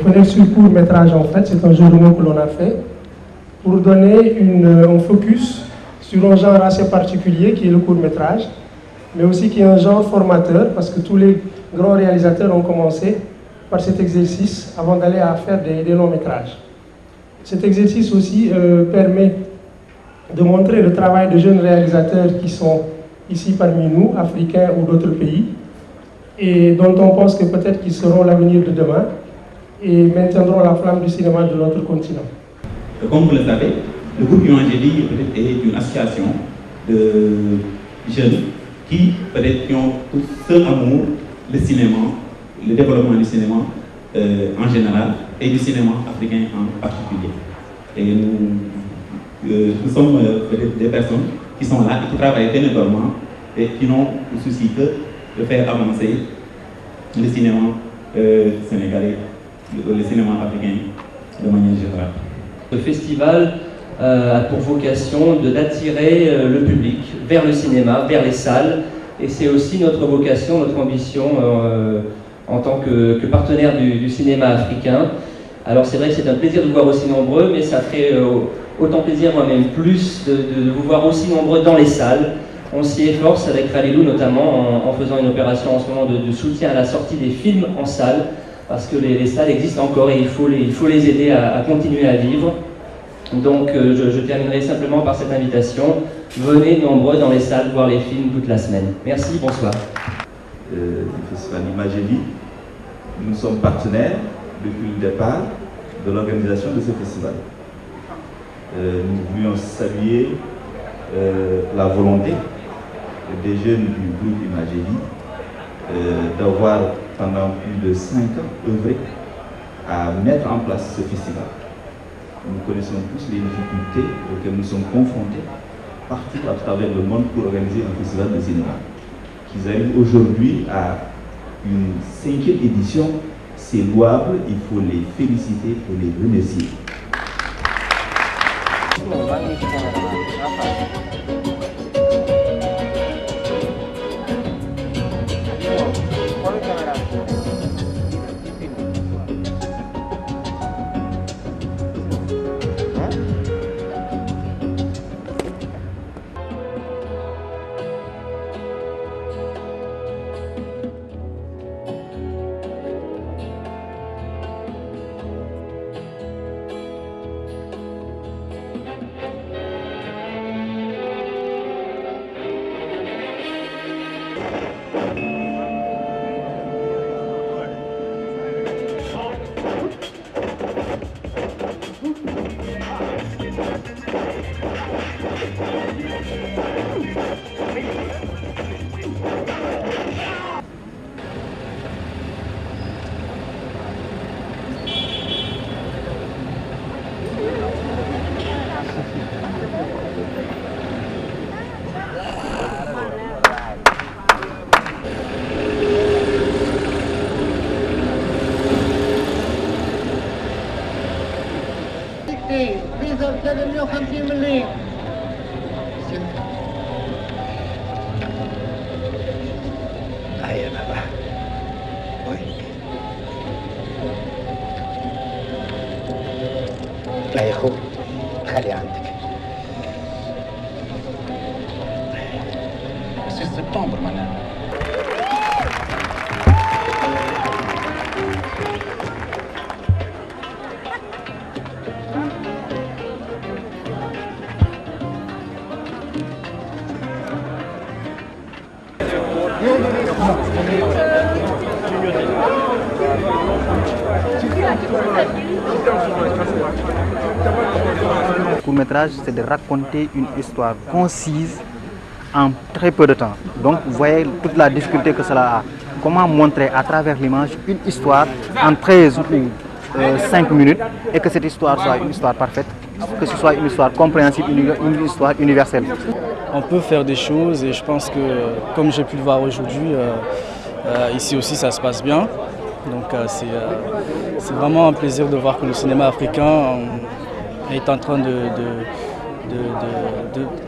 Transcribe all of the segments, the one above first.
fenêtre sur court métrage en fait, c'est un jeu de mots que l'on a fait pour donner un focus sur un genre assez particulier qui est le court métrage, mais aussi qui est un genre formateur parce que tous les grands réalisateurs ont commencé par cet exercice avant d'aller à faire des longs métrages. Cet exercice aussi permet de montrer le travail de jeunes réalisateurs qui sont ici parmi nous, africains ou d'autres pays, et dont on pense que peut-être qu'ils seront l'avenir de demain et maintiendront la flamme du cinéma de notre continent. Comme vous le savez, le groupe Imagélie est une association de jeunes qui peut-être ont tout seul amour, le cinéma, le développement du cinéma en général et du cinéma africain en particulier. Et nous sommes peut-être des personnes qui sont là et qui travaillent bénévolement et qui n'ont le souci que de faire avancer le cinéma sénégalais, le cinéma africain de manière générale. Le festival a pour vocation d'attirer le public vers le cinéma, vers les salles, et c'est aussi notre vocation, notre ambition en tant que partenaire du cinéma africain. Alors c'est vrai que c'est un plaisir de vous voir aussi nombreux, mais ça fait autant plaisir, moi-même plus, de vous voir aussi nombreux dans les salles. On s'y efforce avec Khalilou notamment en faisant une opération en ce moment de soutien à la sortie des films en salle, parce que les salles existent encore et il faut les aider à continuer à vivre. Donc je terminerai simplement par cette invitation. Venez nombreux dans les salles voir les films toute la semaine. Merci, bonsoir. Du Festival Imagélie, nous sommes partenaires depuis le départ de l'organisation de ce festival. Nous voulions saluer la volonté des jeunes du groupe Imagélie d'avoir pendant plus de 5 ans œuvré à mettre en place ce festival. Nous connaissons tous les difficultés auxquelles nous sommes confrontés partout à travers le monde pour organiser un festival de cinéma. Qu'ils arrivent aujourd'hui à une 5e édition, c'est louable, il faut les féliciter et les remercier. لا يا اخو خلي عندك سي سبتمبر معناها Le court-métrage, c'est de raconter une histoire concise en très peu de temps. Donc, vous voyez toute la difficulté que cela a. Comment montrer à travers l'image une histoire en 13 ou 5 minutes et que cette histoire soit une histoire parfaite, que ce soit une histoire compréhensible, une histoire universelle. On peut faire des choses et je pense que, comme j'ai pu le voir aujourd'hui, ici aussi ça se passe bien. Donc c'est vraiment un plaisir de voir que le cinéma africain est en train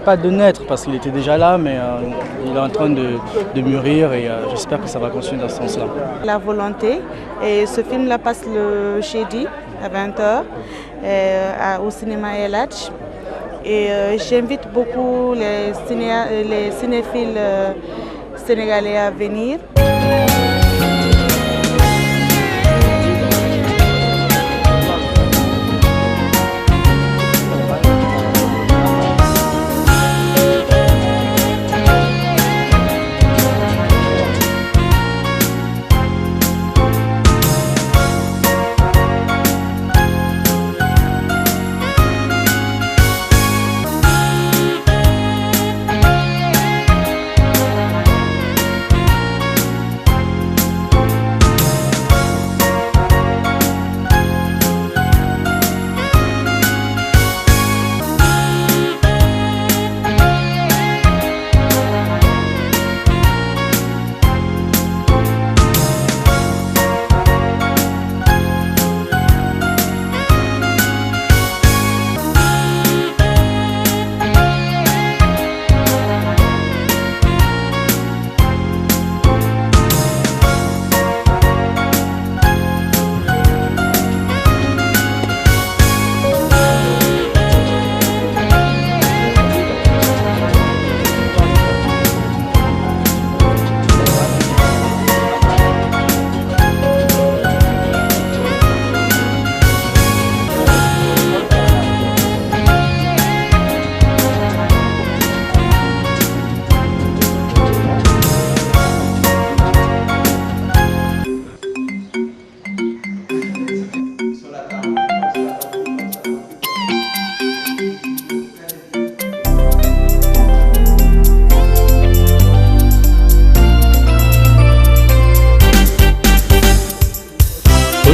pas de naître parce qu'il était déjà là, mais il est en train de mûrir et j'espère que ça va continuer dans ce sens-là. La volonté, et ce film-là passe le jeudi à 20h au cinéma El Hadj. Et j'invite beaucoup les cinéphiles sénégalais à venir.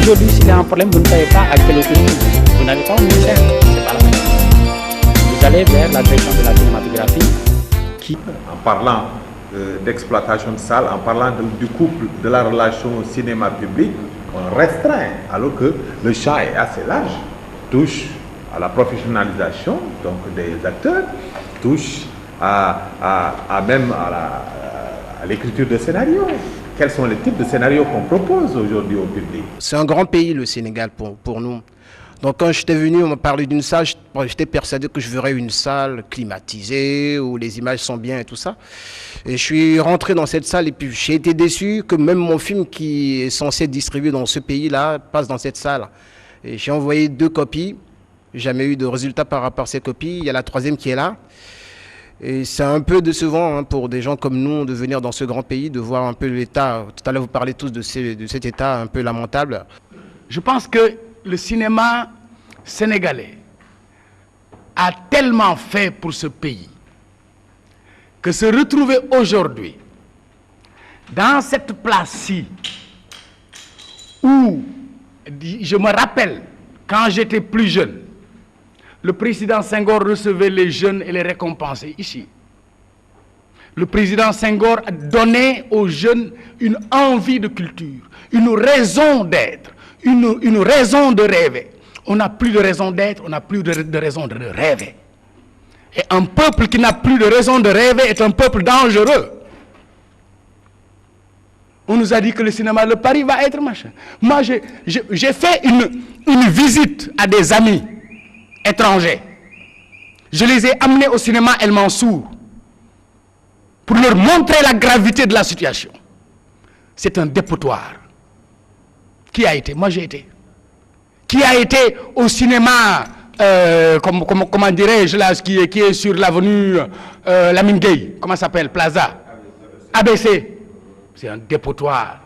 Aujourd'hui, s'il y a un problème, vous ne savez pas à quel hôtel vous n'avez pas un ministère, c'est pas la même. Vous allez vers la direction de la cinématographie qui... En parlant d'exploitation de salles, en parlant du couple, de la relation cinéma public, on restreint, alors que le champ est assez large, touche à la professionnalisation donc des acteurs, touche même à l'écriture de scénarios. Quels sont les types de scénarios qu'on propose aujourd'hui au public? C'est un grand pays, le Sénégal, pour nous. Donc quand j'étais venu, on m'a parlé d'une salle, j'étais persuadé que je verrais une salle climatisée, où les images sont bien et tout ça. Et je suis rentré dans cette salle et puis j'ai été déçu que même mon film qui est censé être distribué dans ce pays-là passe dans cette salle. Et j'ai envoyé 2 copies, jamais eu de résultat par rapport à ces copies. Il y a la 3e qui est là. Et c'est un peu décevant pour des gens comme nous de venir dans ce grand pays, de voir un peu l'État. Tout à l'heure, vous parlez tous de cet État un peu lamentable. Je pense que le cinéma sénégalais a tellement fait pour ce pays que se retrouver aujourd'hui dans cette place-ci où, je me rappelle, quand j'étais plus jeune, le président Senghor recevait les jeunes et les récompensait ici. Le président Senghor donnait aux jeunes une envie de culture, une raison d'être, une raison de rêver. On n'a plus de raison d'être, on n'a plus de raison de rêver. Et un peuple qui n'a plus de raison de rêver est un peuple dangereux. On nous a dit que le cinéma, le Paris va être machin. Moi, j'ai fait une visite à des amis étrangers. Je les ai amenés au cinéma El Mansour pour leur montrer la gravité de la situation. C'est un dépotoir. Qui a été? Moi j'ai été. Qui a été au cinéma, comment dirais-je là, qui est sur l'avenue Lamine Gueye, comment ça s'appelle, Plaza ABC. C'est un dépotoir.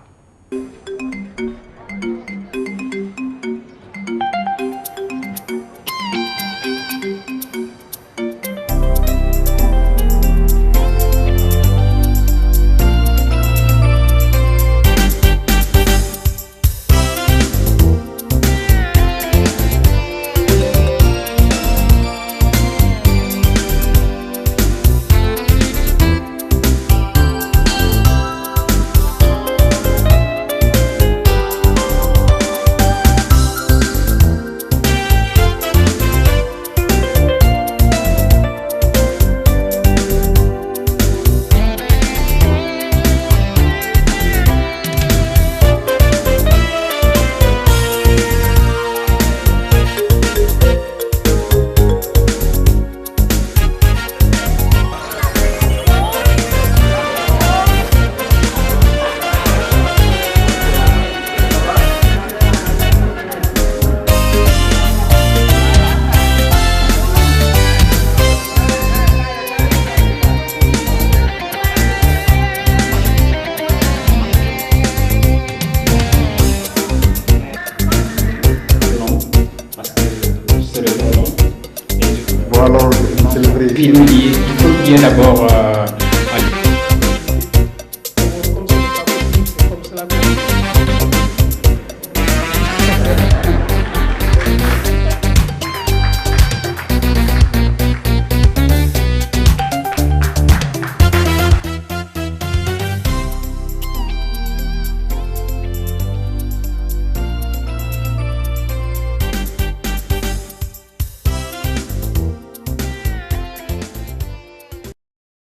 alors célébrer. Puis nous disent qu'il faut qu'il y ait d'abord